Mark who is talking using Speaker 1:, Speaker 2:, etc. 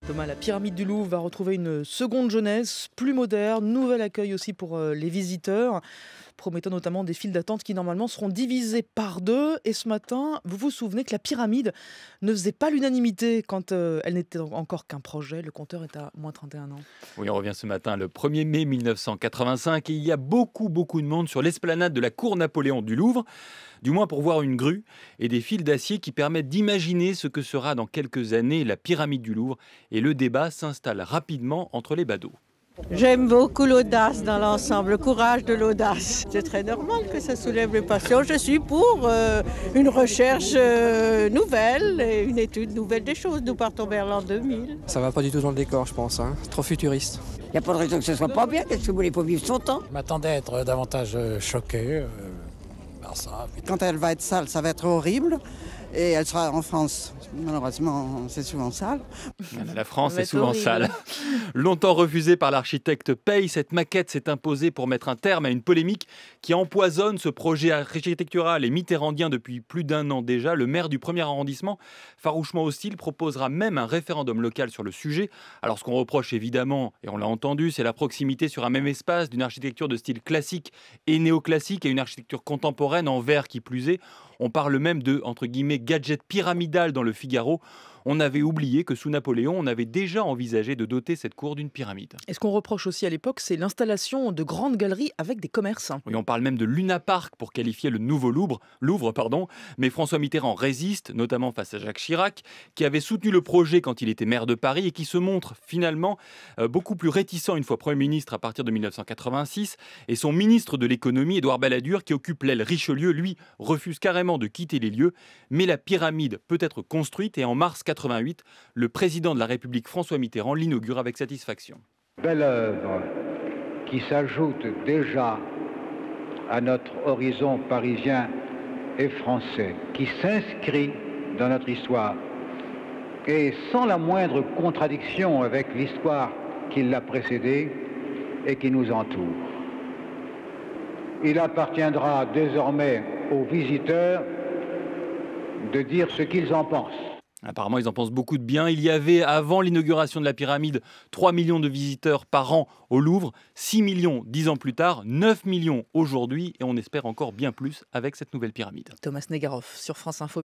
Speaker 1: Thomas, la pyramide du Louvre va retrouver une seconde jeunesse, plus moderne, nouvel accueil aussi pour les visiteurs, promettant notamment des files d'attente qui normalement seront divisées par deux. Et ce matin, vous vous souvenez que la pyramide ne faisait pas l'unanimité quand elle n'était encore qu'un projet. Le compteur est à moins 31 ans.
Speaker 2: Oui, on revient ce matin le 1er mai 1985 et il y a beaucoup de monde sur l'esplanade de la cour Napoléon du Louvre, du moins pour voir une grue et des fils d'acier qui permettent d'imaginer ce que sera dans quelques années la pyramide du Louvre, et le débat s'installe rapidement entre les badauds.
Speaker 3: J'aime beaucoup l'audace dans l'ensemble, le courage de l'audace. C'est très normal que ça soulève les passions. Je suis pour une recherche nouvelle et une étude nouvelle des choses. Nous partons vers l'an 2000.
Speaker 4: Ça va pas du tout dans le décor, je pense. Trop futuriste.
Speaker 5: Il n'y a pas de raison que ce soit pas bien. Qu'est-ce que vous voulez, faut vivre son temps.
Speaker 6: Je m'attendais à être davantage choqué par ça.
Speaker 7: Quand elle va être sale, ça va être horrible. Et elle sera en France. Malheureusement, c'est souvent sale.
Speaker 2: La France est souvent sale. Longtemps refusée par l'architecte Paye, cette maquette s'est imposée pour mettre un terme à une polémique qui empoisonne ce projet architectural et mitterrandien depuis plus d'un an déjà. Le maire du 1er arrondissement, farouchement hostile, proposera même un référendum local sur le sujet. Alors ce qu'on reproche évidemment, et on l'a entendu, c'est la proximité sur un même espace d'une architecture de style classique et néoclassique à une architecture contemporaine en verre qui plus est. On parle même de, entre guillemets, gadget pyramidal dans le Figaro. On avait oublié que sous Napoléon, on avait déjà envisagé de doter cette cour d'une pyramide.
Speaker 1: Et ce qu'on reproche aussi à l'époque, c'est l'installation de grandes galeries avec des commerces.
Speaker 2: Oui, on parle même de Luna Park pour qualifier le nouveau Louvre, mais François Mitterrand résiste, notamment face à Jacques Chirac, qui avait soutenu le projet quand il était maire de Paris et qui se montre finalement beaucoup plus réticent une fois Premier ministre à partir de 1986. Et son ministre de l'économie, Édouard Balladur, qui occupe l'aile Richelieu, lui, refuse carrément de quitter les lieux. Mais la pyramide peut être construite et en mars 88, le président de la République François Mitterrand l'inaugure avec satisfaction.
Speaker 8: Belle œuvre qui s'ajoute déjà à notre horizon parisien et français, qui s'inscrit dans notre histoire et sans la moindre contradiction avec l'histoire qui l'a précédée et qui nous entoure. Il appartiendra désormais aux visiteurs de dire ce qu'ils en pensent.
Speaker 2: Apparemment, ils en pensent beaucoup de bien. Il y avait, avant l'inauguration de la pyramide, 3 millions de visiteurs par an au Louvre, 6 millions 10 ans plus tard, 9 millions aujourd'hui, et on espère encore bien plus avec cette nouvelle pyramide.
Speaker 1: Thomas Negaroff sur France Info.